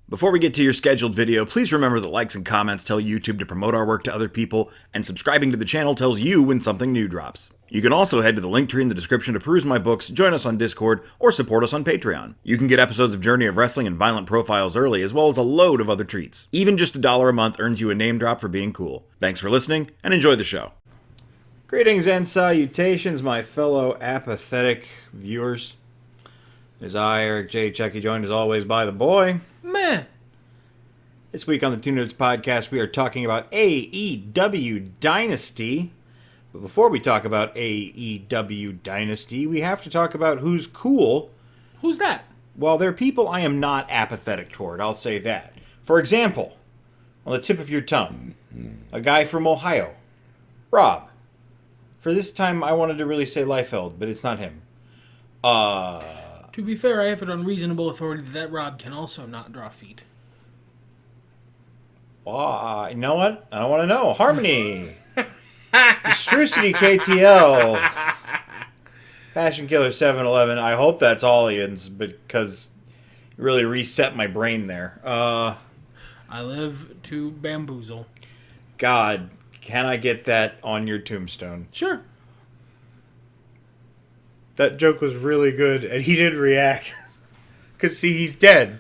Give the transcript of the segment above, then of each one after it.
Before we get to your scheduled video, please remember that likes and comments tell YouTube to promote our work to other people, and subscribing to the channel tells you when something new drops. You can also head to the link tree in the description to peruse my books, join us on Discord, or support us on Patreon. You can get episodes of Journey of Wrestling and Violent Profiles early, as well as a load of other treats. Even just $1 a month earns you a name drop for being cool. Thanks for listening, and enjoy the show. Greetings and salutations, my fellow apathetic viewers. It is I, Eric J. Chucky, joined as always by the boy. Meh. This week on the Two Nerds Podcast, we are talking about AEW Dynasty. But before we talk about AEW Dynasty, we have to talk about who's cool. Who's that? Well, there are people I am not apathetic toward, I'll say that. For example, on the tip of your tongue, a guy from Ohio, Rob. For this time, I wanted to really say Liefeld, but it's not him. To be fair, I have it on reasonable authority that Rob can also not draw feet. You know what? I don't want to know. Harmony. Strucity KTL. Passion Killer 711. I hope that's Aliens, because it really reset my brain there. I live to bamboozle. God, can I get that on your tombstone? Sure. That joke was really good, and he didn't react. Because, see, he's dead.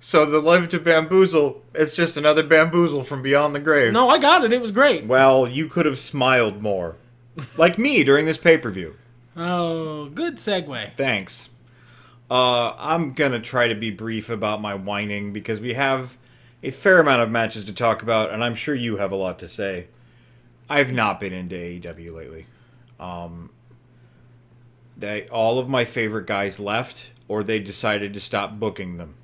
So the live to bamboozle, it's just another bamboozle from beyond the grave. No, I got it. It was great. Well, you could have smiled more. Like me during this pay-per-view. Oh, good segue. Thanks. I'm going to try to be brief about my whining, because we have a fair amount of matches to talk about, and I'm sure you have a lot to say. I've not been into AEW lately. All of my favorite guys left, or they decided to stop booking them.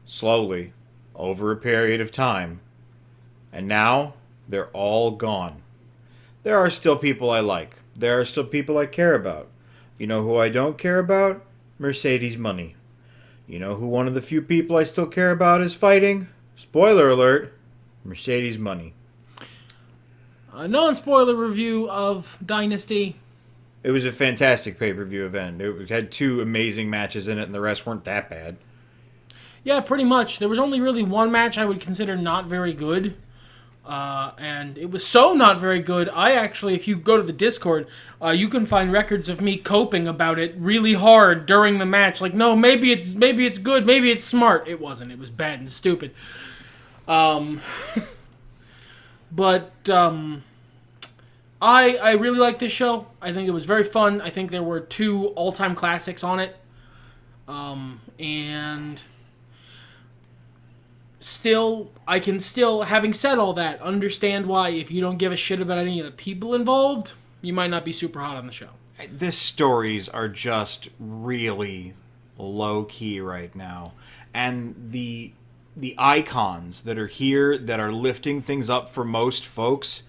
Slowly, over a period of time. And now, they're all gone. There are still people I like. There are still people I care about. You know who I don't care about? Mercedes Money. You know who one of the few people I still care about is fighting? Spoiler alert, Mercedes Money. A non-spoiler review of Dynasty. It was a fantastic pay-per-view event. It had 2 amazing matches in it, and the rest weren't that bad. Yeah, pretty much. There was only really one match I would consider not very good. And it was so not very good, I actually, if you go to the Discord, you can find records of me coping about it really hard during the match. Like, no, maybe it's good, maybe it's smart. It wasn't. It was bad and stupid. But I really liked this show. I think it was very fun. I think there were 2 all-time classics on it. And still, I can still, having said all that, understand why if you don't give a shit about any of the people involved, you might not be super hot on the show. The stories are just really low-key right now. And the icons that are here that are lifting things up for most folks,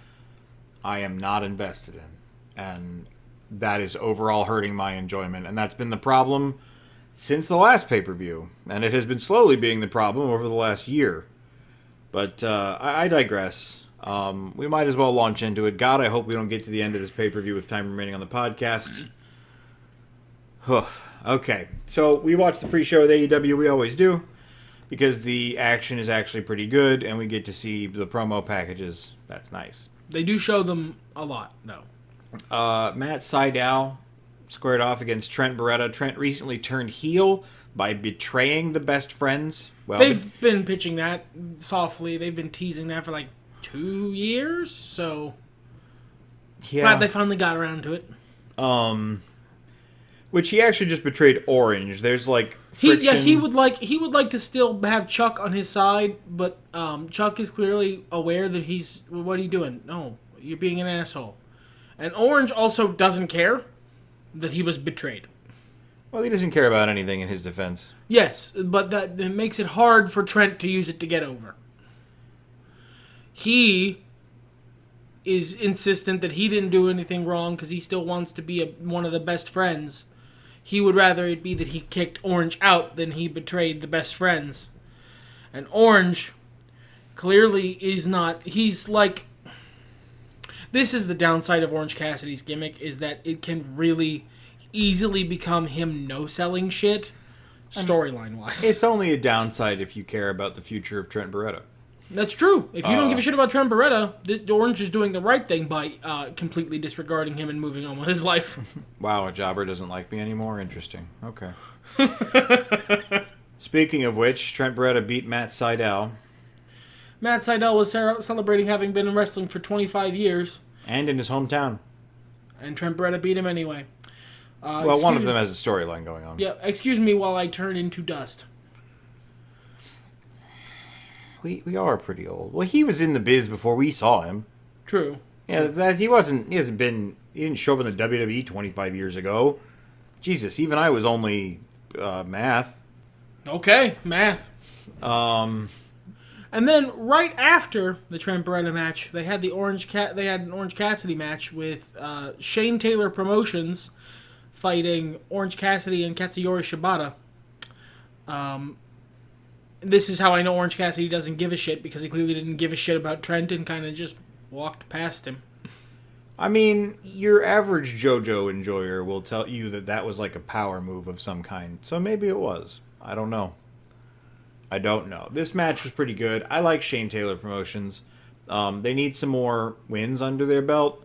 I am not invested in. And that is overall hurting my enjoyment. And that's been the problem since the last pay-per-view. And it has been slowly being the problem over the last year. But I digress. We might as well launch into it. God, I hope we don't get to the end of this pay-per-view with time remaining on the podcast. Okay, so we watched the pre-show with AEW. We always do. Because the action is actually pretty good. And we get to see the promo packages. That's nice. They do show them a lot, though. Matt Sydal squared off against Trent Beretta. Trent recently turned heel by betraying the best friends. Well, they've been pitching that softly. They've been teasing that for like 2 years, so yeah, glad they finally got around to it. Which he actually just betrayed Orange. There's like friction. He would like to still have Chuck on his side, but Chuck is clearly aware that what are you doing? No, you're being an asshole. And Orange also doesn't care that he was betrayed. Well, he doesn't care about anything in his defense. Yes, but that makes it hard for Trent to use it to get over. He is insistent that he didn't do anything wrong because he still wants to be one of the best friends. He would rather it be that he kicked Orange out than he betrayed the best friends. And Orange clearly is not... He's like... This is the downside of Orange Cassidy's gimmick, is that it can really easily become him no-selling shit storyline-wise. It's only a downside if you care about the future of Trent Beretta. That's true. If you don't give a shit about Trent Beretta, Orange is doing the right thing by completely disregarding him and moving on with his life. Wow, a jobber doesn't like me anymore? Interesting. Okay. Speaking of which, Trent Beretta beat Matt Sydal. Matt Sydal was celebrating having been in wrestling for 25 years. And in his hometown. And Trent Beretta beat him anyway. Well, one of them has a storyline going on. Yeah, excuse me while I turn into dust. We are pretty old. Well, he was in the biz before we saw him. True. Yeah, he didn't show up in the WWE 25 years ago. Jesus, even I was only math. Okay, math. And then right after the Trent Beretta match, they had an Orange Cassidy match with Shane Taylor Promotions fighting Orange Cassidy and Katsuyori Shibata. This is how I know Orange Cassidy doesn't give a shit, because he clearly didn't give a shit about Trent and kind of just walked past him. I mean, your average JoJo enjoyer will tell you that was like a power move of some kind. So maybe it was. I don't know. This match was pretty good. I like Shane Taylor Promotions. They need some more wins under their belt.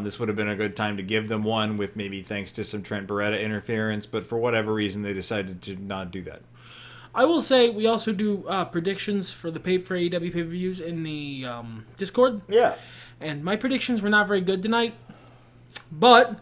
This would have been a good time to give them one, with maybe thanks to some Trent Beretta interference. But for whatever reason, they decided to not do that. I will say we also do predictions for AEW pay-per-views in the Discord. Yeah. And my predictions were not very good tonight. But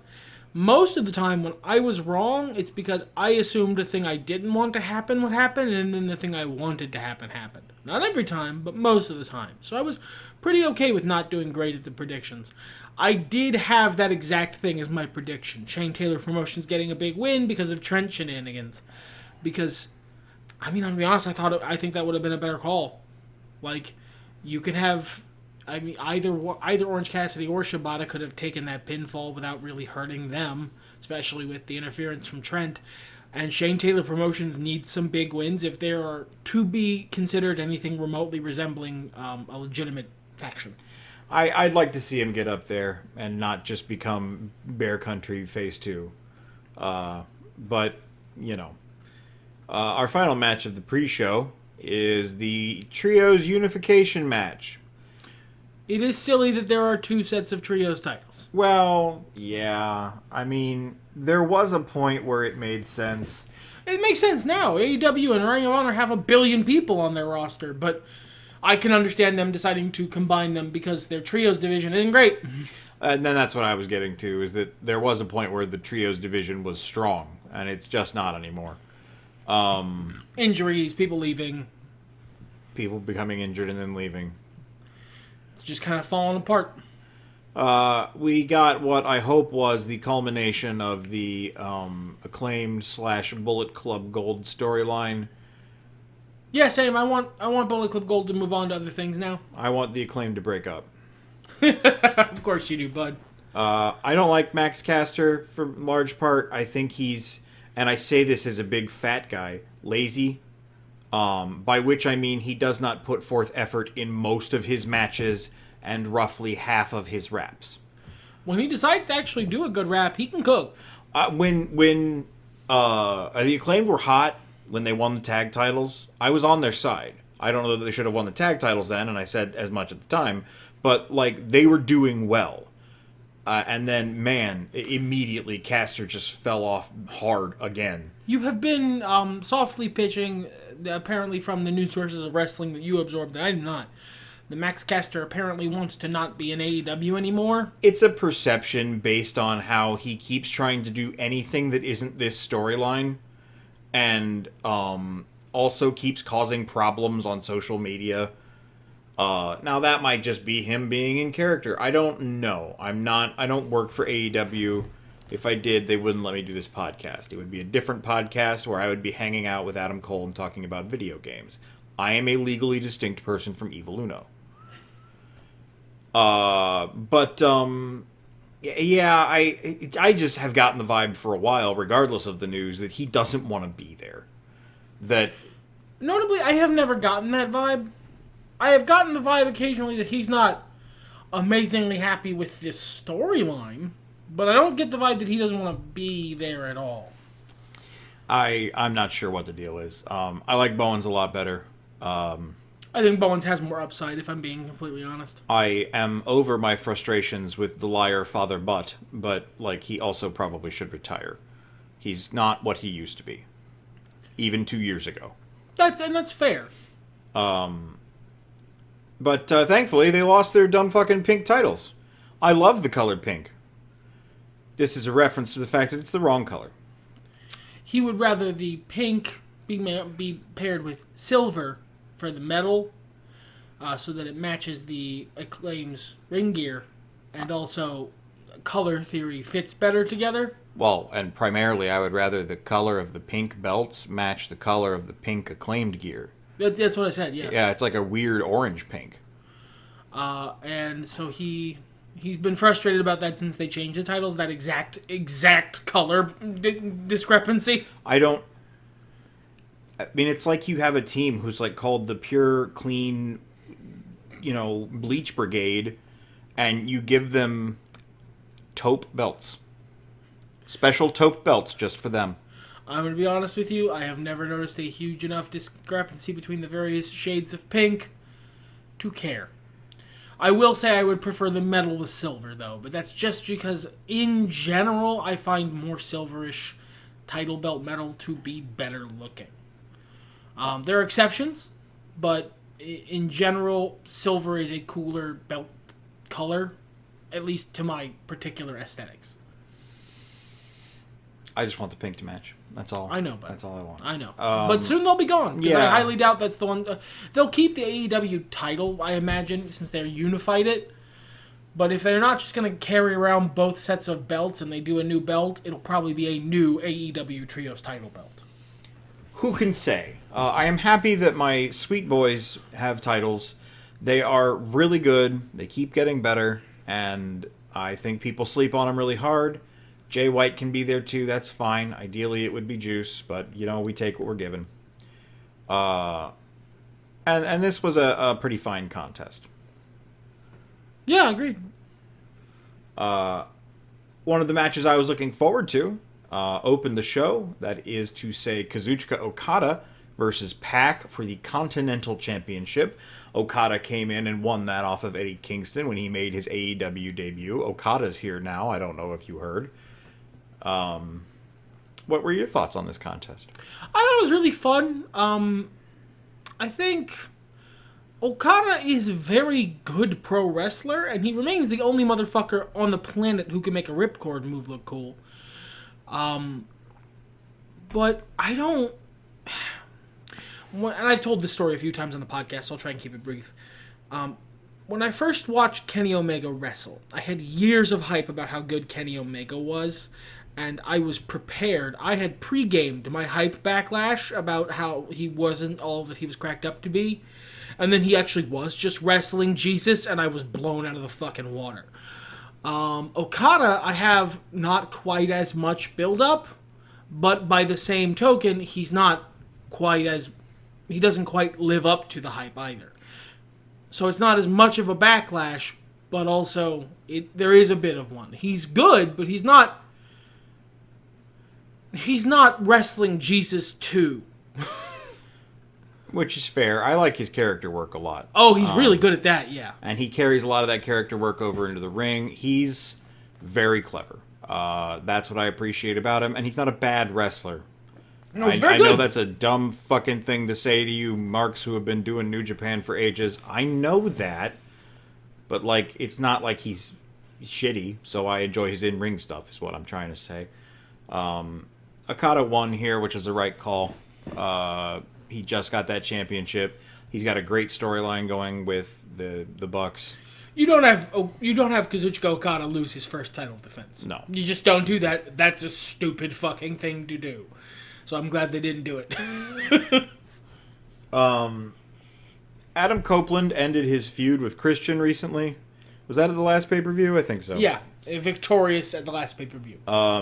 most of the time when I was wrong, it's because I assumed the thing I didn't want to happen would happen, and then the thing I wanted to happen happened. Not every time, but most of the time. So I was pretty okay with not doing great at the predictions. I did have that exact thing as my prediction. Shane Taylor Promotions getting a big win because of Trent shenanigans. Because, I mean, I'll be honest, I think that would have been a better call. Like, you could have, I mean, either Orange Cassidy or Shibata could have taken that pinfall without really hurting them, especially with the interference from Trent. And Shane Taylor Promotions needs some big wins if they are to be considered anything remotely resembling a legitimate faction. I'd like to see him get up there and not just become Bear Country Phase 2. But, you know. Our final match of the pre-show is the Trios Unification match. It is silly that there are two sets of Trios titles. Well, yeah. I mean, there was a point where it made sense. It makes sense now. AEW and Ring of Honor have 1 billion people on their roster, but I can understand them deciding to combine them because their Trios division isn't great. And then that's what I was getting to, is that there was a point where the Trios division was strong, and it's just not anymore. Injuries, people leaving. People becoming injured and then leaving. It's just kind of falling apart. We got what I hope was the culmination of the acclaimed / Bullet Club Gold storyline. Yeah, same. I want Bullet Club Gold to move on to other things now. I want the Acclaimed to break up. Of course you do, bud. I don't like Max Caster for large part. I think he's, and I say this as a big fat guy, lazy. By which I mean he does not put forth effort in most of his matches and roughly half of his raps. When he decides to actually do a good rap, he can cook. When the Acclaimed were hot, when they won the tag titles, I was on their side. I don't know that they should have won the tag titles then, and I said as much at the time, but like they were doing well. And then, man, immediately Caster just fell off hard again. You have been softly pitching, apparently from the news sources of wrestling that you absorbed, that I do not. The Max Caster apparently wants to not be in AEW anymore. It's a perception based on how he keeps trying to do anything that isn't this storyline, and also keeps causing problems on social media. Now that might just be him being in character. I don't know. I don't work for AEW. If I did, they wouldn't let me do this podcast. It would be a different podcast where I would be hanging out with Adam Cole and talking about video games. I am a legally distinct person from Evil Uno. Yeah, I just have gotten the vibe for a while, regardless of the news, that he doesn't want to be there. That, notably, I have never gotten that vibe. I have gotten the vibe occasionally that he's not amazingly happy with this storyline, but I don't get the vibe that he doesn't want to be there at all. I'm not sure what the deal is. I like Bowens a lot better. I think Bowens has more upside, if I'm being completely honest. I am over my frustrations with the liar Father Butt, but like he also probably should retire. He's not what he used to be, even 2 years ago. That's fair. But thankfully, they lost their dumb fucking pink titles. I love the color pink. This is a reference to the fact that it's the wrong color. He would rather the pink be paired with silver for the medal, so that it matches the Acclaim's ring gear, and also color theory fits better together. Well, and primarily, I would rather the color of the pink belts match the color of the pink Acclaimed gear. That's what I said, yeah. Yeah, it's like a weird orange pink. And so he's been frustrated about that since they changed the titles, that exact color discrepancy. I mean, it's like you have a team who's like called the Pure Clean, Bleach Brigade, and you give them taupe belts. Special taupe belts just for them. I'm going to be honest with you, I have never noticed a huge enough discrepancy between the various shades of pink to care. I will say I would prefer the metal with silver, though, but that's just because, in general, I find more silverish title belt metal to be better looking. There are exceptions, but in general, silver is a cooler belt color, at least to my particular aesthetics. I just want the pink to match. That's all. I know, but that's all I want. I know, but soon they'll be gone because I highly doubt that's the one. They'll keep the AEW title, I imagine, since they're unified it. But if they're not just going to carry around both sets of belts and they do a new belt, it'll probably be a new AEW Trios title belt. Who can say? I am happy that my sweet boys have titles. They are really good. They keep getting better, and I think people sleep on them really hard. Jay White can be there too. That's fine. Ideally, it would be Juice, but we take what we're given. And this was a pretty fine contest. Yeah, agreed. One of the matches I was looking forward to opened the show. That is to say, Kazuchika Okada versus Pac for the Continental Championship. Okada came in and won that off of Eddie Kingston when he made his AEW debut. Okada's here now. I don't know if you heard. What were your thoughts on this contest? I thought it was really fun. I think Okada is a very good pro wrestler, and he remains the only motherfucker on the planet who can make a ripcord move look cool. But I don't... And I've told this story a few times on the podcast, so I'll try and keep it brief. When I first watched Kenny Omega wrestle, I had years of hype about how good Kenny Omega was, and I was prepared. I had pre-gamed my hype backlash about how he wasn't all that he was cracked up to be, and then he actually was just wrestling Jesus, and I was blown out of the fucking water. Okada, I have not quite as much build-up, but by the same token, he's not quite as... He doesn't quite live up to the hype either. So it's not as much of a backlash, but also there is a bit of one. He's good, but he's not wrestling Jesus 2. Which is fair. I like his character work a lot. Oh, he's really good at that, yeah. And he carries a lot of that character work over into the ring. He's very clever. That's what I appreciate about him. And he's not a bad wrestler. No, he's very good. I know that's a dumb fucking thing to say to you marks who have been doing New Japan for ages. I know that. But, it's not like he's shitty, so I enjoy his in-ring stuff, is what I'm trying to say. Okada won here, which is the right call. He just got that championship. He's got a great storyline going with the Bucks. You don't have Kazuchika Okada lose his first title defense. No. You just don't do that. That's a stupid fucking thing to do. So I'm glad they didn't do it. Adam Copeland ended his feud with Christian recently. Was that at the last pay-per-view? I think so. Yeah, victorious at the last pay-per-view.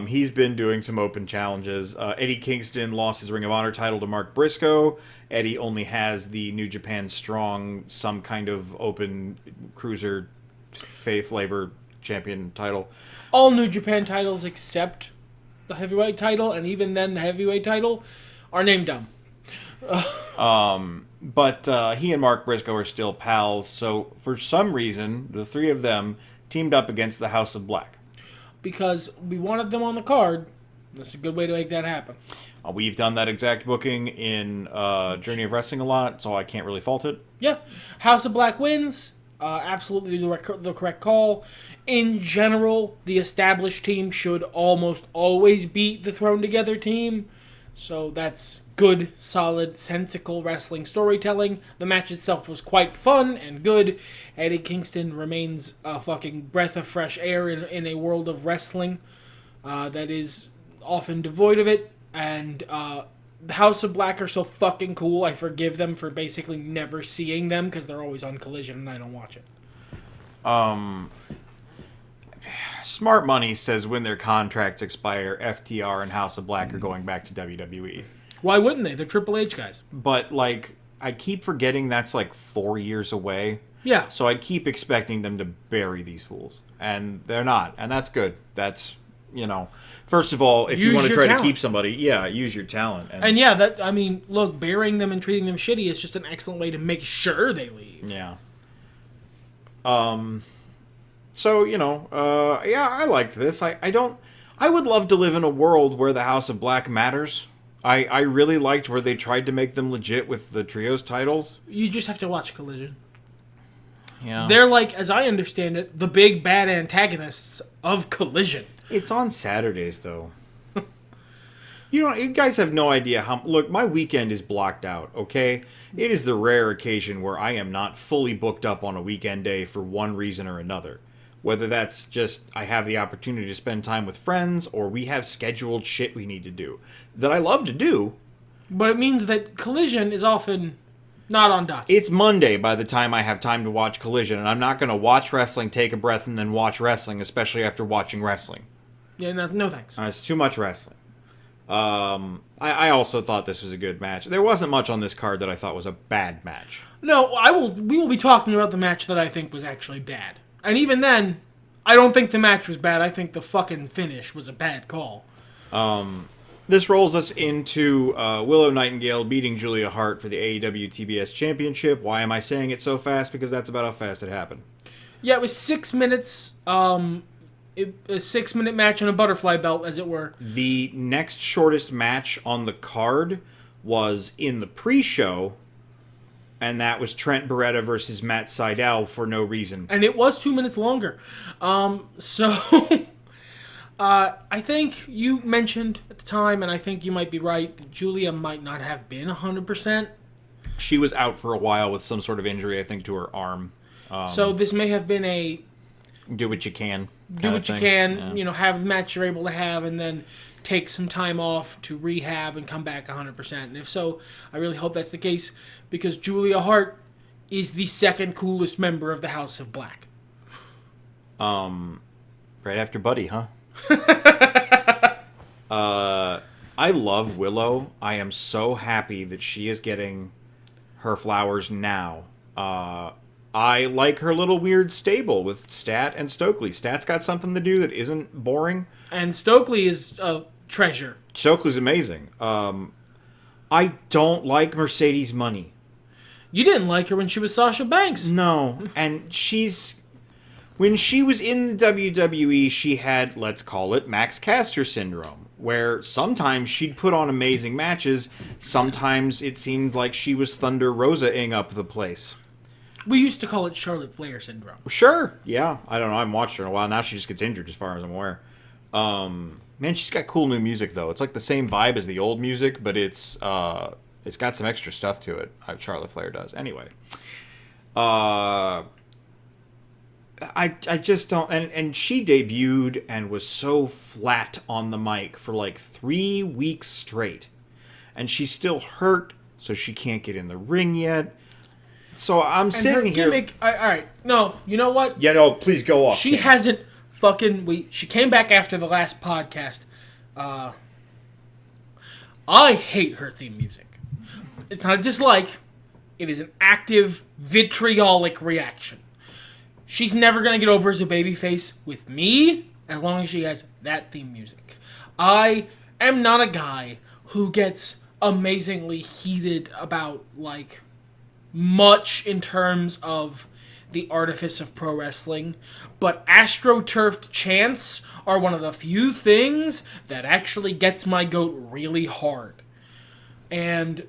He's been doing some open challenges. Eddie Kingston lost his Ring of Honor title to Mark Briscoe. Eddie only has the New Japan Strong, some kind of open cruiser flavor champion title. All New Japan titles except the heavyweight title, and even then the heavyweight title, are name dumb. But he and Mark Briscoe are still pals, so for some reason, the three of them teamed up against the House of Black. Because we wanted them on the card. That's a good way to make that happen. We've done that exact booking in Journey of Wrestling a lot, so I can't really fault it. Yeah. House of Black wins. Absolutely the correct call. In general, the established team should almost always beat the thrown together team. So that's good, solid, sensical wrestling storytelling. The match itself was quite fun and good. Eddie Kingston remains a fucking breath of fresh air in a world of wrestling that is often devoid of it. And the House of Black are so fucking cool. I forgive them for basically never seeing them because they're always on Collision and I don't watch it. Smart Money says when their contracts expire, FTR and House of Black are going back to WWE. Why wouldn't they? They're Triple H guys. But, like, I keep forgetting that's, like, 4 years away. Yeah. So I keep expecting them to bury these fools. And they're not. And that's good. That's, you know... First of all, if you want to try to keep somebody, use your talent. And yeah, that I mean, look, burying them and treating them shitty is just an excellent way to make sure they leave. Yeah. So, you know, I liked this. I would love to live in a world where the House of Black matters. I really liked where they tried to make them legit with the trios titles. You just have to watch Collision. Yeah. They're like, as I understand it, the big bad antagonists of Collision. It's on Saturdays, though. You guys have no idea how... Look, my weekend is blocked out, okay? It is the rare occasion where I am not fully booked up on a weekend day for one reason or another. Whether that's just I have the opportunity to spend time with friends, or we have scheduled shit we need to do. That I love to do. But it means that Collision is often not on docket. It's Monday by the time I have time to watch Collision, and I'm not going to watch wrestling, take a breath, and then watch wrestling, especially after watching wrestling. Yeah, no thanks. It's too much wrestling. I also thought this was a good match. There wasn't much on this card that I thought was a bad match. No, we will be talking about the match that I think was actually bad. And even then, I don't think the match was bad. I think the fucking finish was a bad call. This rolls us into Willow Nightingale beating Julia Hart for the AEW TBS Championship. Why am I saying it so fast? Because that's about how fast it happened. Yeah, it was 6 minutes. A 6-minute match on a butterfly belt, as it were. The next shortest match on the card was in the pre-show, and that was Trent Beretta versus Matt Sydal for no reason. And it was 2 minutes longer. I think you mentioned at the time, and I think you might be right, that Julia might not have been 100%. She was out for a while with some sort of injury, I think, to her arm. So this may have been a... Do what you can. Do what you can, yeah. Have the match you're able to have, and then take some time off to rehab and come back 100%. And if so, I really hope that's the case, because Julia Hart is the second coolest member of the House of Black. Right after Buddy, huh? I love Willow. I am so happy that she is getting her flowers now. I like her little weird stable with Stat and Stokely. Stat's got something to do that isn't boring. And Stokely is a treasure. Stokely's amazing. I don't like Mercedes Money. You didn't like her when she was Sasha Banks. No, and when she was in the WWE, she had, let's call it, Max Caster syndrome, where sometimes she'd put on amazing matches, sometimes it seemed like she was Thunder Rosa-ing up the place. We used to call it Charlotte Flair syndrome. Sure, yeah. I don't know, I haven't watched her in a while. Now she just gets injured as far as I'm aware. Man, she's got cool new music, though. It's like the same vibe as the old music, but it's got some extra stuff to it. Charlotte Flair does. Anyway. I just don't... And she debuted and was so flat on the mic for like 3 weeks straight. And she's still hurt, so she can't get in the ring yet. So I'm sitting here... All right. No, you know what? Yeah, no, please go off. She hasn't fucking... She came back after the last podcast. I hate her theme music. It's not a dislike. It is an active, vitriolic reaction. She's never going to get over as a babyface with me as long as she has that theme music. I am not a guy who gets amazingly heated about, like, much in terms of the artifice of pro wrestling, but astroturfed chants are one of the few things that actually gets my goat really hard. And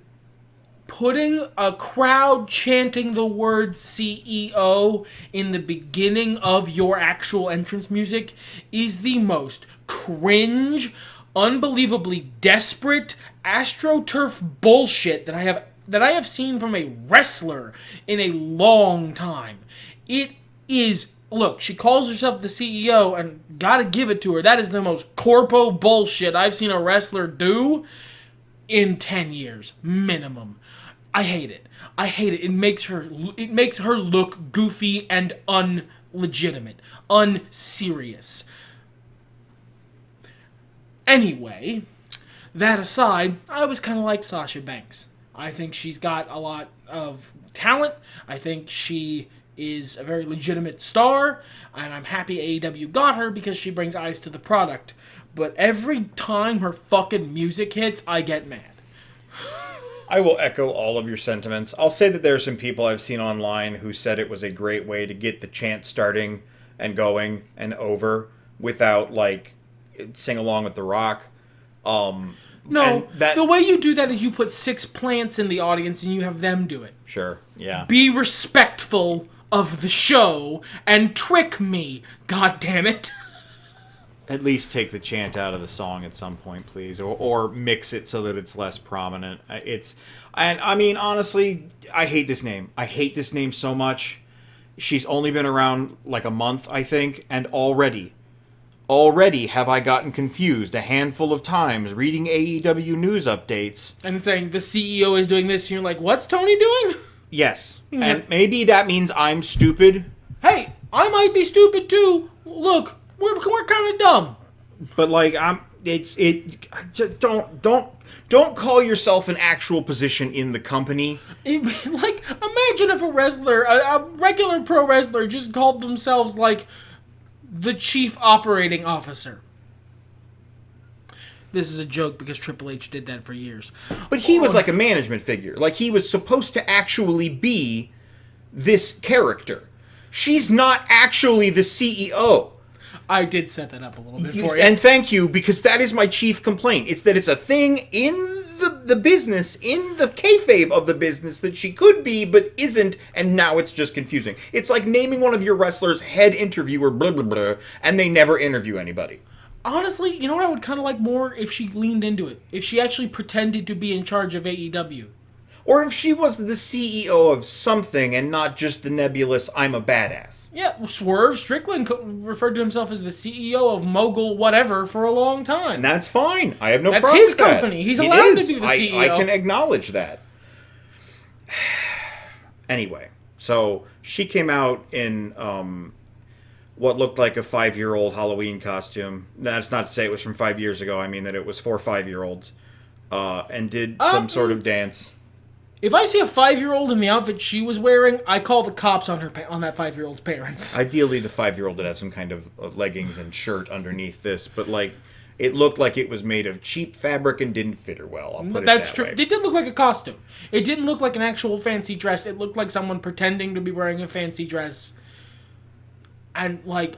putting a crowd chanting the word CEO in the beginning of your actual entrance music is the most cringe, unbelievably desperate astroturf bullshit that I have seen from a wrestler in a long time. It is, look, she calls herself the CEO, and gotta give it to her. That is the most corpo bullshit I've seen a wrestler do in 10 years minimum. I hate it. It makes her look goofy and unlegitimate, unserious. Anyway, that aside, I always kind of like Sasha Banks. I think she's got a lot of talent. I think she is a very legitimate star, and I'm happy AEW got her because she brings eyes to the product. But every time her fucking music hits, I get mad. I will echo all of your sentiments. I'll say that there are some people I've seen online who said it was a great way to get the chant starting and going and over without, like, sing along with The Rock. No, the way you do that is you put 6 plants in the audience and you have them do it. Sure, yeah. Be respectful of the show and trick me, God damn it. At least take the chant out of the song at some point, please, or mix it so that it's less prominent. And I mean, honestly, I hate this name. I hate this name so much. She's only been around like a month, I think, and already have I gotten confused a handful of times reading AEW news updates. And saying the CEO is doing this, and you're like, what's Tony doing? Yes, and maybe that means I'm stupid. Hey, I might be stupid too. Look, we're kind of dumb. But like, don't call yourself an actual position in the company. Like, imagine if a wrestler, a regular pro wrestler, just called themselves like the chief operating officer. This is a joke because Triple H did that for years. But he was like a management figure. Like, he was supposed to actually be this character. She's not actually the CEO. I did set that up a little bit for you. And thank you, because that is my chief complaint. It's that it's a thing in the business, in the kayfabe of the business, that she could be, but isn't, and now it's just confusing. It's like naming one of your wrestlers head interviewer, blah, blah, blah, and they never interview anybody. Honestly, you know what I would kind of like more? If she leaned into it. If she actually pretended to be in charge of AEW. Or if she was the CEO of something and not just the nebulous, I'm a badass. Yeah, Swerve Strickland referred to himself as the CEO of Mogul whatever for a long time. And that's fine. I have no problem with that. That's his company. He's allowed to be the CEO. I can acknowledge that. Anyway, so she came out in what looked like a 5-year-old Halloween costume. That's not to say it was from 5 years ago. I mean that it was for 5-year-olds. And did some sort of dance. If I see a 5-year-old in the outfit she was wearing, I call the cops on that 5-year-old's parents. Ideally, the 5-year-old would have some kind of leggings and shirt underneath this, but like, it looked like it was made of cheap fabric and didn't fit her well. I'll put That's it that true. way. It did look like a costume. It didn't look like an actual fancy dress. It looked like someone pretending to be wearing a fancy dress. And like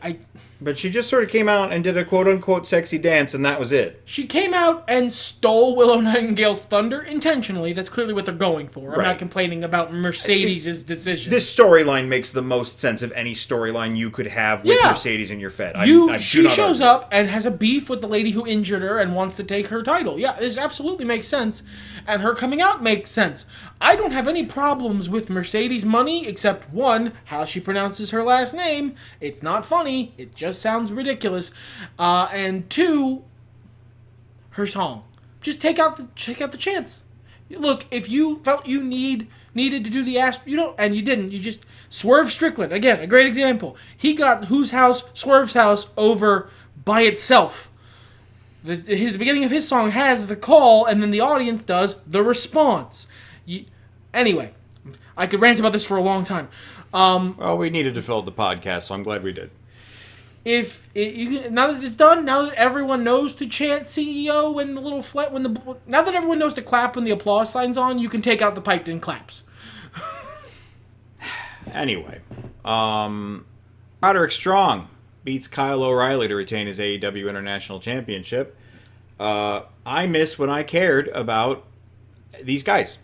But she just sort of came out and did a quote-unquote sexy dance, and that was it. She came out and stole Willow Nightingale's thunder intentionally. That's clearly what they're going for. I'm Right. not complaining about Mercedes' decision. This storyline makes the most sense of any storyline you could have with Mercedes in your Fed. She shows up and has a beef with the lady who injured her and wants to take her title. Yeah, this absolutely makes sense. And her coming out makes sense. I don't have any problems with Mercedes money, except one, how she pronounces her last name. It's not funny. It just sounds ridiculous. And two, her song. Just take out the chance. Look, if you felt you needed to do the ass, and you didn't. You just Swerve Strickland again, a great example. He got Whose House, Swerve's House over by itself. The beginning of his song has the call, and then the audience does the response. Anyway, I could rant about this for a long time. Well, we needed to fill the podcast, so I'm glad we did. now that it's done, now that everyone knows to chant CEO when the little now that everyone knows to clap when the applause sign's on, you can take out the piped in claps. Anyway, Roderick Strong beats Kyle O'Reilly to retain his AEW International Championship. I miss when I cared about these guys.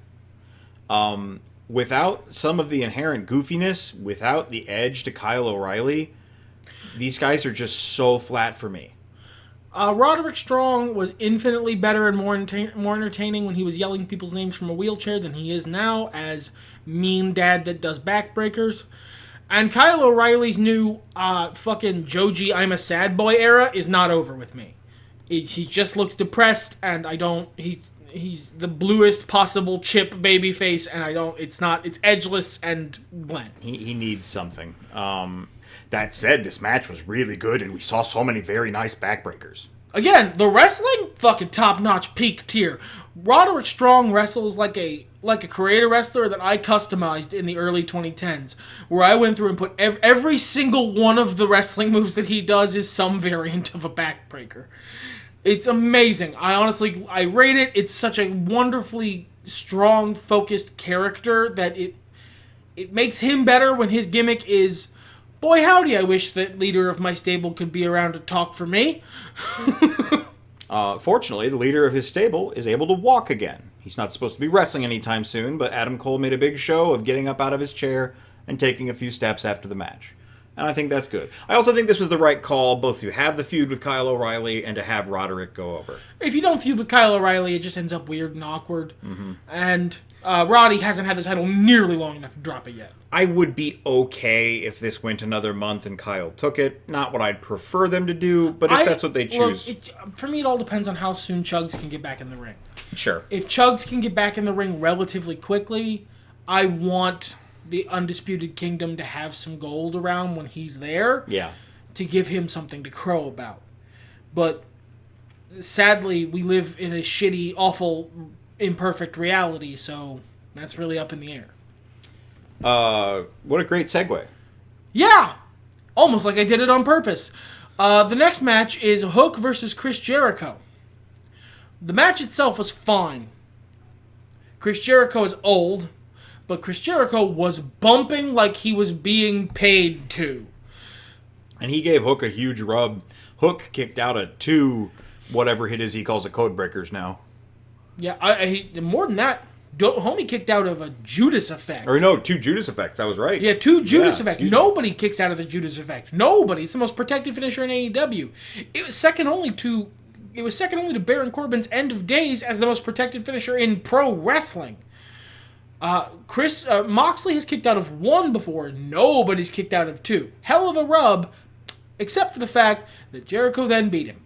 Without some of the inherent goofiness, without the edge to Kyle O'Reilly, these guys are just so flat for me. Roderick Strong was infinitely better and more entertaining when he was yelling people's names from a wheelchair than he is now as mean dad that does backbreakers. And Kyle O'Reilly's new fucking Joji I'm a sad boy era is not over with me. He just looks depressed, and he's the bluest possible chip baby face, and it's edgeless and bland. He needs something. That said, this match was really good, and we saw so many very nice backbreakers. Again, the wrestling, fucking top-notch, peak tier. Roderick Strong wrestles like a creator wrestler that I customized in the early 2010s, where I went through and put every single one of the wrestling moves that he does is some variant of a backbreaker. It's amazing. I rate it. It's such a wonderfully strong, focused character that it makes him better when his gimmick is, boy howdy, I wish that leader of my stable could be around to talk for me. Fortunately, the leader of his stable is able to walk again. He's not supposed to be wrestling anytime soon, but Adam Cole made a big show of getting up out of his chair and taking a few steps after the match. And I think that's good. I also think this was the right call, both to have the feud with Kyle O'Reilly and to have Roderick go over. If you don't feud with Kyle O'Reilly, it just ends up weird and awkward. Mm-hmm. And Roddy hasn't had the title nearly long enough to drop it yet. I would be okay if this went another month and Kyle took it. Not what I'd prefer them to do, but if that's what they choose. For me, it all depends on how soon Chugs can get back in the ring. Sure. If Chugs can get back in the ring relatively quickly, I want the Undisputed Kingdom to have some gold around when he's there. Yeah. To give him something to crow about. But sadly, we live in a shitty, awful, imperfect reality, so that's really up in the air. What a great segue. Yeah! Almost like I did it on purpose. The next match is Hook versus Chris Jericho. The match itself was fine. Chris Jericho is old, but Chris Jericho was bumping like he was being paid to. And he gave Hook a huge rub. Hook kicked out of 2, whatever it is he calls it, code breakers now. Yeah, more than that, homie kicked out of a Judas effect. Or no, 2 Judas effects, I was right. Yeah, 2 Judas effects. Nobody kicks out of the Judas effect. Nobody. It's the most protected finisher in AEW. It was second only to Baron Corbin's End of Days as the most protected finisher in pro wrestling. Moxley has kicked out of 1 before. Nobody's kicked out of 2. Hell of a rub, except for the fact that Jericho then beat him.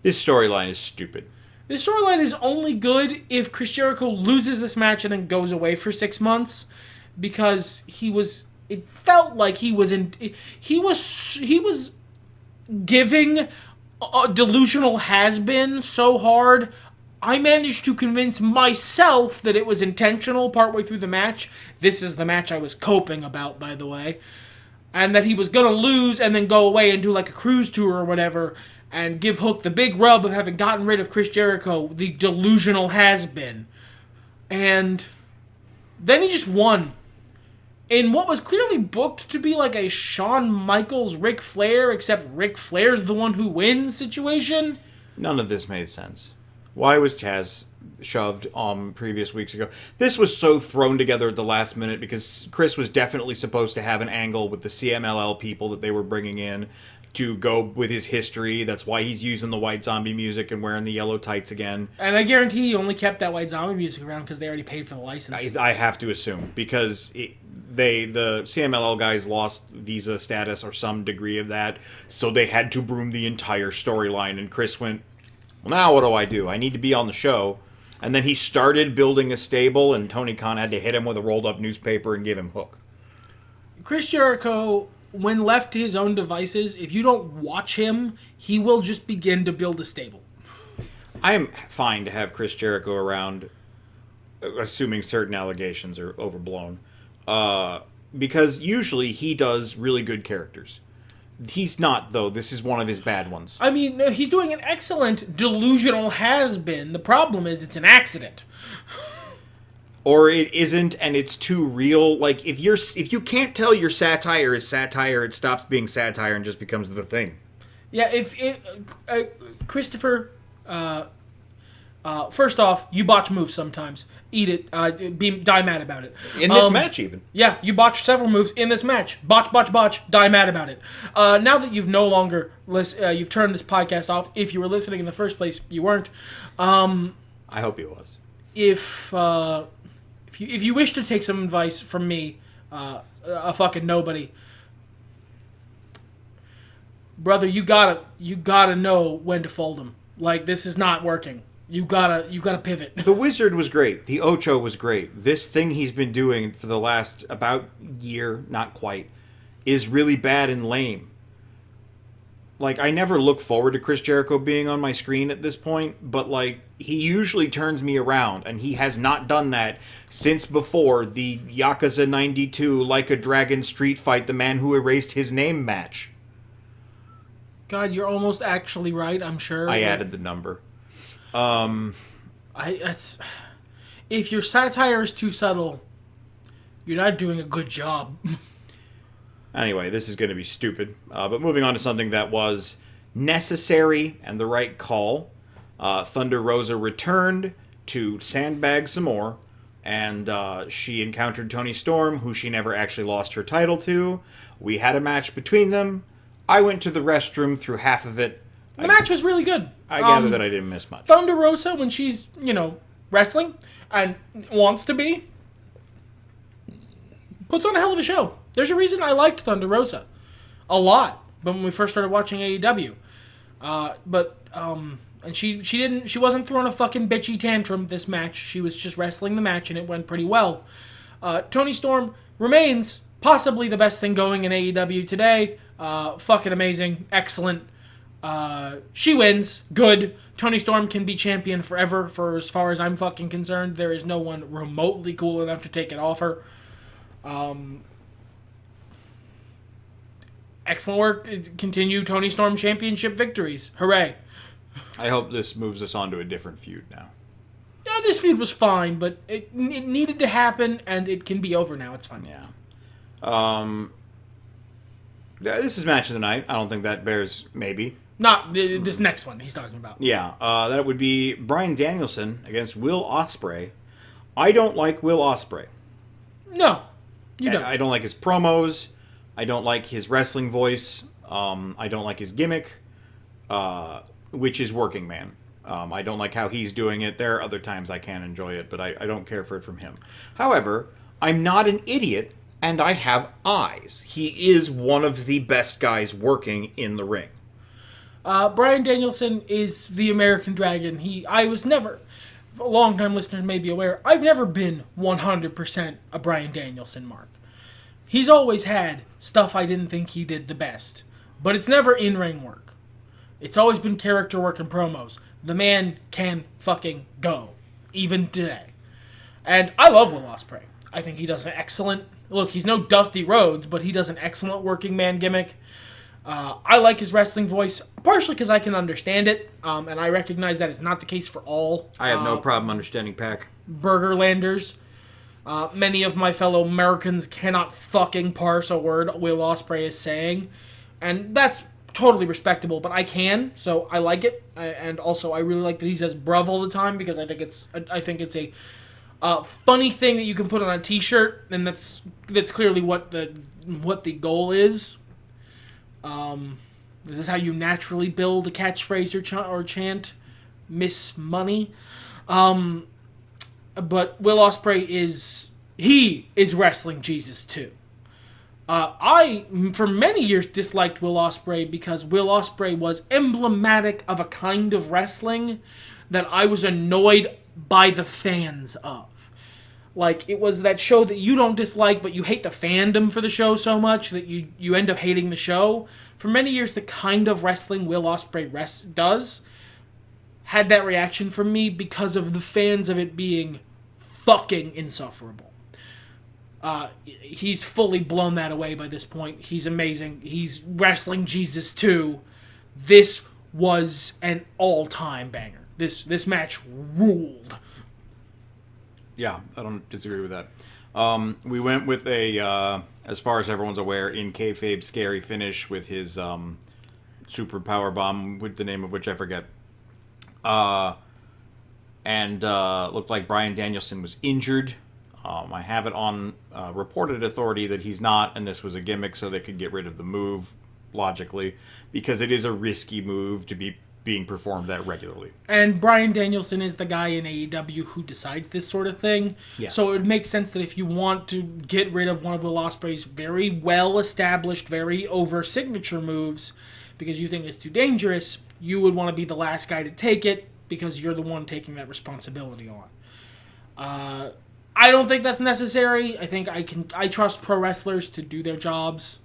This storyline is stupid. This storyline is only good if Chris Jericho loses this match and then goes away for 6 months, because it felt like he was giving a delusional has-been so hard. I managed to convince myself that it was intentional partway through the match. This is the match I was coping about, by the way. And that he was going to lose and then go away and do like a cruise tour or whatever and give Hook the big rub of having gotten rid of Chris Jericho, the delusional has-been. And then he just won. In what was clearly booked to be like a Shawn Michaels Ric Flair, except Ric Flair's the one who wins situation. None of this made sense. Why was Taz shoved previous weeks ago? This was so thrown together at the last minute because Chris was definitely supposed to have an angle with the CMLL people that they were bringing in to go with his history. That's why he's using the White Zombie music and wearing the yellow tights again. And I guarantee he only kept that White Zombie music around because they already paid for the license. I have to assume because the CMLL guys lost visa status or some degree of that, so they had to broom the entire storyline. And Chris went, well, now what do? I need to be on the show. And then he started building a stable, and Tony Khan had to hit him with a rolled-up newspaper and give him Hook. Chris Jericho, when left to his own devices, if you don't watch him, he will just begin to build a stable. I am fine to have Chris Jericho around, assuming certain allegations are overblown, because usually he does really good characters. He's not, though. This is one of his bad ones. I mean, no, he's doing an excellent delusional has-been. The problem is it's an accident. Or it isn't, and it's too real. Like, if you can't tell your satire is satire, it stops being satire and just becomes the thing. Yeah, Christopher, first off, you botch moves sometimes. Eat it. Die mad about it. In this match, even. Yeah, you botched several moves in this match. Botch, die mad about it. Now that you've no longer you've turned this podcast off. If you were listening in the first place, you weren't. I hope he was. If you wish to take some advice from me, a fucking nobody, brother, you gotta know when to fold them. Like, this is not working. You gotta pivot. The Wizard was great. The Ocho was great. This thing he's been doing for the last about year, not quite, is really bad and lame. Like, I never look forward to Chris Jericho being on my screen at this point, but, like, he usually turns me around, and he has not done that since before the Yakuza 92 Like a Dragon Street Fight, the Man Who Erased His Name match. God, you're almost actually right, I'm sure. I added the number. If your satire is too subtle, you're not doing a good job. Anyway, this is going to be stupid. But moving on to something that was necessary and the right call. Thunder Rosa returned to sandbag some more, and she encountered Toni Storm, who she never actually lost her title to. We had a match between them. I went to the restroom through half of it. The match was really good. I gather that I didn't miss much. Thunder Rosa, when she's, wrestling and wants to be, puts on a hell of a show. There's a reason I liked Thunder Rosa a lot when we first started watching AEW. And she wasn't throwing a fucking bitchy tantrum this match. She was just wrestling the match, and it went pretty well. Toni Storm remains possibly the best thing going in AEW today. Fucking amazing. Excellent. She wins. Good. Toni Storm can be champion forever, for as far as I'm fucking concerned. There is no one remotely cool enough to take it off her. Excellent work. Continue Toni Storm championship victories. Hooray. I hope this moves us on to a different feud now. Yeah, this feud was fine, but it needed to happen, and it can be over now. It's fine. Yeah. This is match of the night. I don't think that bears maybe. Not this next one he's talking about. Yeah, that would be Bryan Danielson against Will Ospreay. I don't like Will Ospreay. No, you don't. I don't like his promos. I don't like his wrestling voice. I don't like his gimmick, which is working man. I don't like how he's doing it. There are other times I can enjoy it, but I don't care for it from him. However, I'm not an idiot, and I have eyes. He is one of the best guys working in the ring. Bryan Danielson is the American Dragon. I was never, long-time listeners may be aware, I've never been 100% a Bryan Danielson mark. He's always had stuff I didn't think he did the best, but it's never in-ring work. It's always been character work and promos. The man can fucking go, even today. And I love Will Ospreay. I think he does an excellent, look, he's no Dusty Rhodes, but he does an excellent working man gimmick. I like his wrestling voice, partially because I can understand it, and I recognize that is not the case for all. I have no problem understanding Pac. Burgerlanders. Many of my fellow Americans cannot fucking parse a word Will Ospreay is saying, and that's totally respectable, but I can, so I like it, and also I really like that he says bruv all the time, because I think it's a funny thing that you can put on a t-shirt, and that's clearly what the goal is. This is how you naturally build a catchphrase or chant. Miss Money. But Will Ospreay is wrestling Jesus too. I, for many years, disliked Will Ospreay because Will Ospreay was emblematic of a kind of wrestling that I was annoyed by the fans of. Like, it was that show that you don't dislike, but you hate the fandom for the show so much that you end up hating the show. For many years, the kind of wrestling Will Ospreay does had that reaction from me because of the fans of it being fucking insufferable. He's fully blown that away by this point. He's amazing. He's wrestling Jesus too. This was an all-time banger. This match ruled. Yeah, I don't disagree with that. We went with a, as far as everyone's aware, in kayfabe scary finish with his super power bomb, with the name of which I forget. And looked like Bryan Danielson was injured. I have it on reported authority that he's not, and this was a gimmick so they could get rid of the move, logically, because it is a risky move to be being performed that regularly. And Bryan Danielson is the guy in AEW who decides this sort of thing. Yes. So it would make sense that if you want to get rid of one of Will Ospreay's very well-established, very over signature moves, because you think it's too dangerous, you would want to be the last guy to take it, because you're the one taking that responsibility on. I don't think that's necessary. I trust pro wrestlers to do their jobs.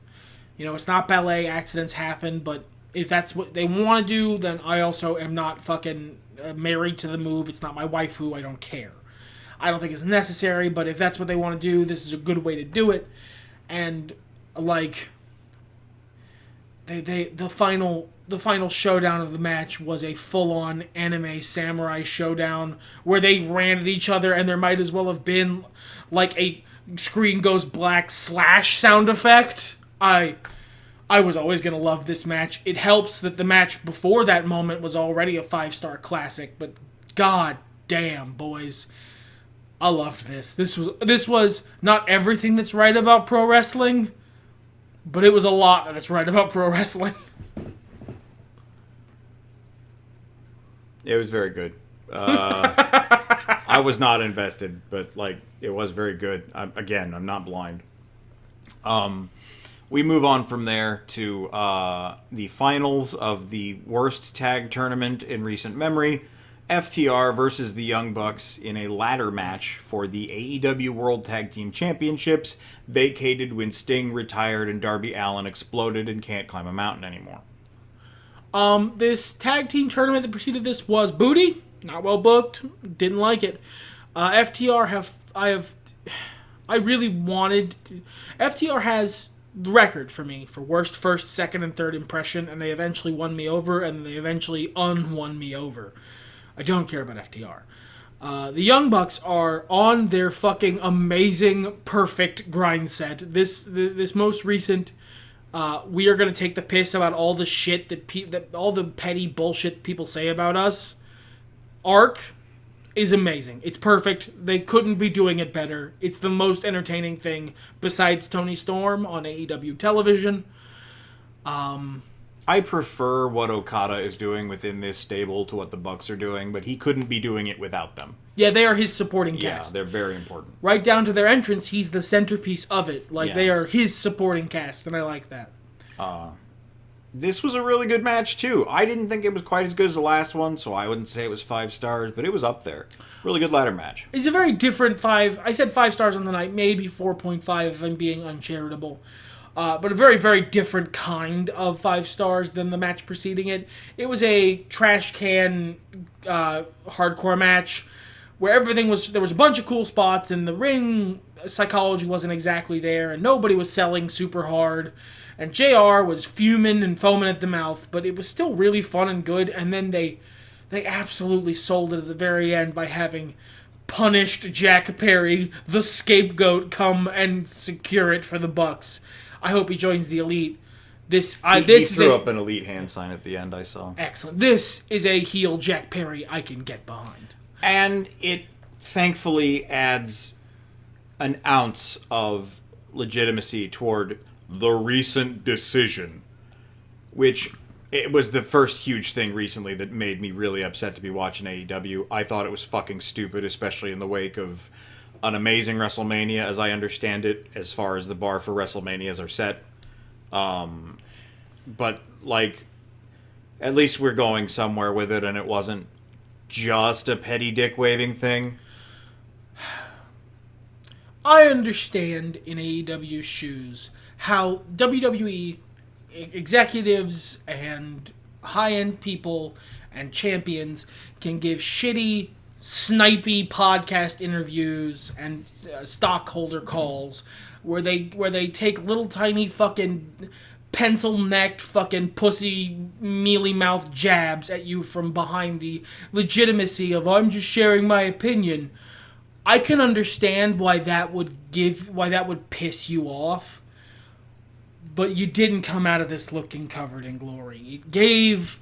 You know, it's not ballet, accidents happen, but if that's what they want to do, then I also am not fucking married to the move. It's not my waifu. I don't care. I don't think it's necessary, but if that's what they want to do, this is a good way to do it. And like the final showdown of the match was a full-on anime samurai showdown where they ran at each other, and there might as well have been like a screen goes black / sound effect. I was always going to love this match. It helps that the match before that moment was already a 5-star classic, but god damn, boys. I loved this. This was not everything that's right about pro wrestling, but it was a lot that's right about pro wrestling. It was very good. I was not invested, but like it was very good. I'm not blind. We move on from there to the finals of the worst tag tournament in recent memory. FTR versus the Young Bucks in a ladder match for the AEW World Tag Team Championships, vacated when Sting retired and Darby Allin exploded and can't climb a mountain anymore. This tag team tournament that preceded this was booty, not well booked, didn't like it. FTR FTR has the record for me for worst first, second, and third impression, and they eventually won me over, and they eventually unwon me over. I don't care about FTR. The Young Bucks are on their fucking amazing, perfect grind set. This most recent, we are going to take the piss about all the shit that all the petty bullshit people say about us. Arc is amazing. It's perfect. They couldn't be doing it better. It's the most entertaining thing besides Toni Storm on AEW television. I prefer what Okada is doing within this stable to what the Bucks are doing, but he couldn't be doing it without them. Yeah, they are his supporting cast. Yeah, they're very important. Right down to their entrance, he's the centerpiece of it. Like, Yeah. They are his supporting cast, and I like that. This was a really good match, too. I didn't think it was quite as good as the last one, so I wouldn't say it was 5 stars, but it was up there. Really good ladder match. It's a very different 5. I said 5 stars on the night, maybe 4.5 if I'm being uncharitable. But a very, very different kind of 5 stars than the match preceding it. It was a trash can hardcore match where there was a bunch of cool spots, and the ring psychology wasn't exactly there, and nobody was selling super hard. And JR was fuming and foaming at the mouth, but it was still really fun and good. And then they absolutely sold it at the very end by having punished Jack Perry, the scapegoat, come and secure it for the Bucks. I hope he joins the Elite. He threw up an Elite hand sign at the end, I saw. Excellent. This is a heel Jack Perry I can get behind. And it thankfully adds an ounce of legitimacy toward the recent decision, which it was the first huge thing recently that made me really upset to be watching AEW. I thought it was fucking stupid, especially in the wake of an amazing WrestleMania, as I understand it, as far as the bar for WrestleManias are set. But, like, at least we're going somewhere with it, and it wasn't just a petty dick-waving thing. I understand in AEW's shoes how WWE executives and high-end people and champions can give shitty snipey podcast interviews and stockholder calls where they take little tiny fucking pencil-necked fucking pussy mealy-mouthed jabs at you from behind the legitimacy of I'm just sharing my opinion. I can understand why that would piss you off, but you didn't come out of this looking covered in glory. It gave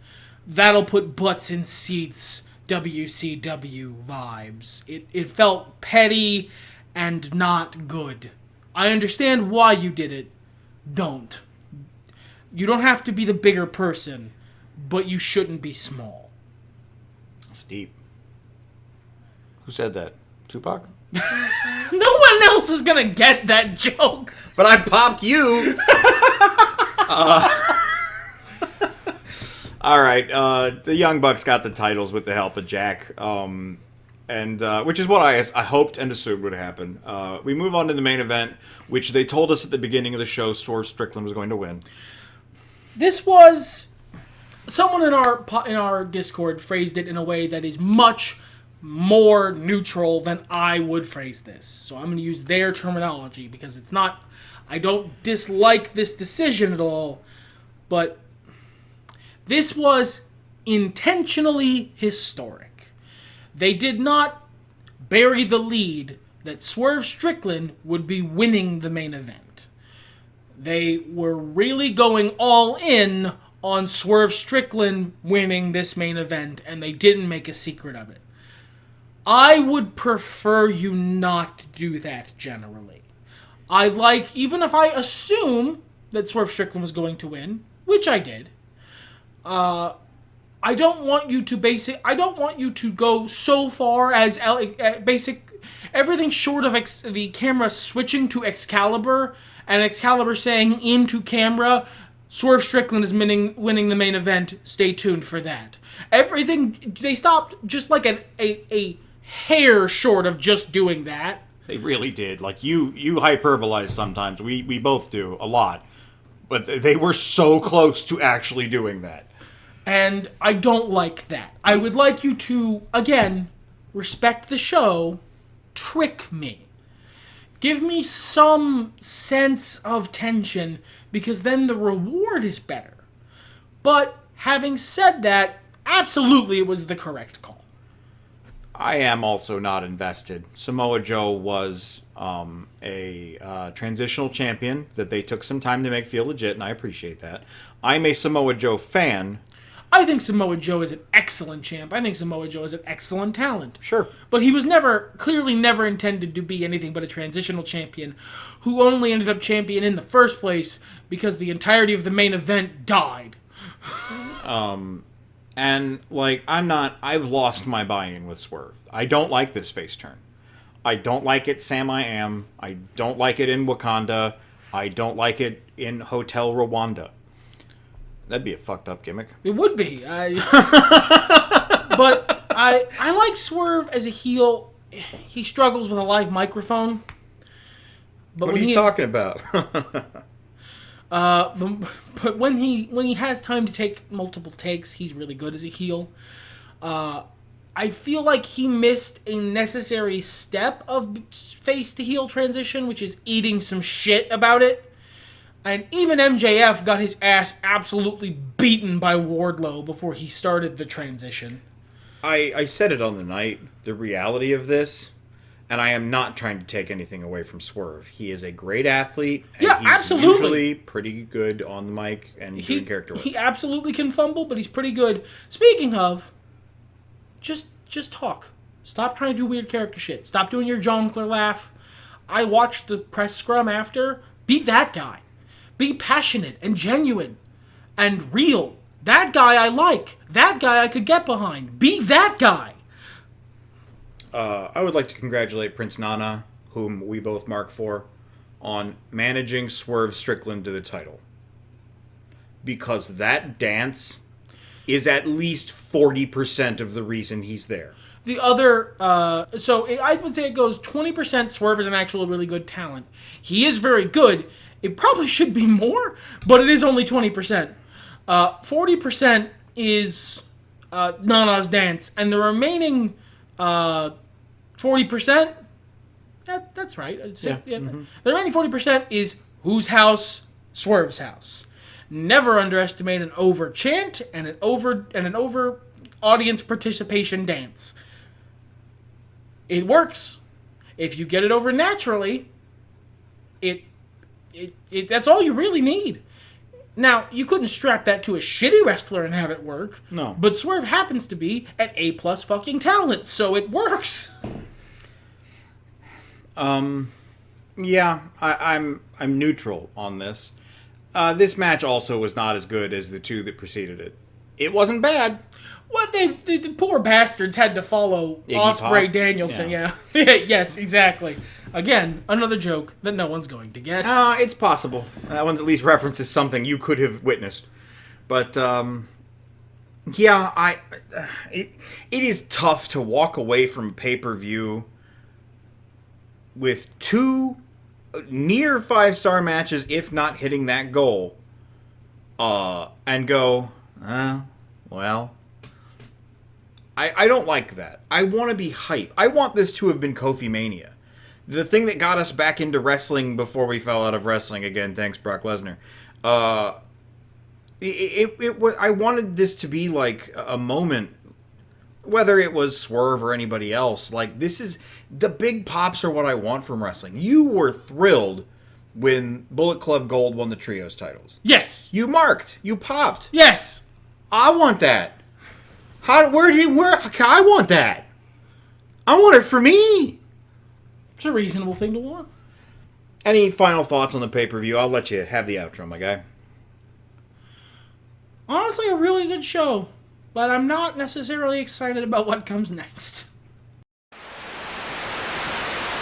that'll put butts in seats WCW vibes. It felt petty and not good. I understand why you did it. Don't. You don't have to be the bigger person, but you shouldn't be small. It's deep. Who said that? Tupac? No one else is gonna get that joke. But I popped you. All right. The Young Bucks got the titles with the help of Jack, and which is what I hoped and assumed would happen. We move on to the main event, which they told us at the beginning of the show Swerve Strickland was going to win. This was someone in our Discord phrased it in a way that is much more neutral than I would phrase this. So I'm going to use their terminology because it's not. I don't dislike this decision at all, but this was intentionally historic. They did not bury the lead that Swerve Strickland would be winning the main event. They were really going all in on Swerve Strickland winning this main event, and they didn't make a secret of it. I would prefer you not do that generally. Even if I assume that Swerve Strickland was going to win, which I did, I don't want you to go so far as everything short of the camera switching to Excalibur and Excalibur saying into camera, Swerve Strickland is winning the main event. Stay tuned for that. Everything, they stopped just like a hair short of just doing that. They really did. Like, you hyperbolize sometimes. We both do a lot. But they were so close to actually doing that. And I don't like that. I would like you to, again, respect the show, trick me. Give me some sense of tension, because then the reward is better. But having said that, absolutely it was the correct call. I am also not invested. Samoa Joe was a transitional champion that they took some time to make feel legit, and I appreciate that. I'm a Samoa Joe fan. I think Samoa Joe is an excellent champ. I think Samoa Joe is an excellent talent. Sure. But he was clearly never intended to be anything but a transitional champion who only ended up champion in the first place because the entirety of the main event died. And, like, I've lost my buy-in with Swerve. I don't like this face turn. I don't like it Sam I Am. I don't like it in Wakanda. I don't like it in Hotel Rwanda. That'd be a fucked up gimmick. It would be. But I like Swerve as a heel. He struggles with a live microphone. But what are you talking about? But when he has time to take multiple takes, he's really good as a heel. I feel like he missed a necessary step of face to heel transition, which is eating some shit about it. And even MJF got his ass absolutely beaten by Wardlow before he started the transition. I said it on the night, the reality of this, and I am not trying to take anything away from Swerve. He is a great athlete, and he's absolutely. Usually pretty good on the mic and doing character work. He absolutely can fumble, but he's pretty good. Speaking of, just talk. Stop trying to do weird character shit. Stop doing your Jonkler laugh. I watched the press scrum after. Be that guy. Be passionate and genuine and real. That guy I like. That guy I could get behind. Be that guy. I would like to congratulate Prince Nana, whom we both mark for, on managing Swerve Strickland to the title. Because that dance is at least 40% of the reason he's there. The other, I would say it goes 20% Swerve is an actual really good talent. He is very good. It probably should be more, but it is only 20%. 40% is Nana's dance, and the remaining 40%. That's right. Yeah. The remaining 40% is whose house? Swerve's house. Never underestimate an over chant and an over audience participation dance. It works. If you get it over naturally, it that's all you really need. Now, you couldn't strap that to a shitty wrestler and have it work. No. But Swerve happens to be an A+ fucking talent, so it works. Yeah, I'm neutral on this. This match also was not as good as the two that preceded it. It wasn't bad. What the poor bastards had to follow Iggy Ospreay Pop? Danielson, yeah. Yes, exactly. Again, another joke that no one's going to guess. It's possible. That one at least references something you could have witnessed. But, yeah, it is tough to walk away from pay-per-view with two near 5-star matches, if not hitting that goal, and go, well, I don't like that. I want to be hype. I want this to have been Kofi Mania. The thing that got us back into wrestling before we fell out of wrestling again, thanks Brock Lesnar. I wanted this to be like a moment, whether it was Swerve or anybody else. Like, this is the big pops are what I want from wrestling. You were thrilled when Bullet Club Gold won the trios titles. Yes. You marked. You popped. Yes. I want that. I want that. I want it for me. It's a reasonable thing to want. Any final thoughts on the pay-per-view? I'll let you have the outro, my guy. Honestly, a really good show, but I'm not necessarily excited about what comes next.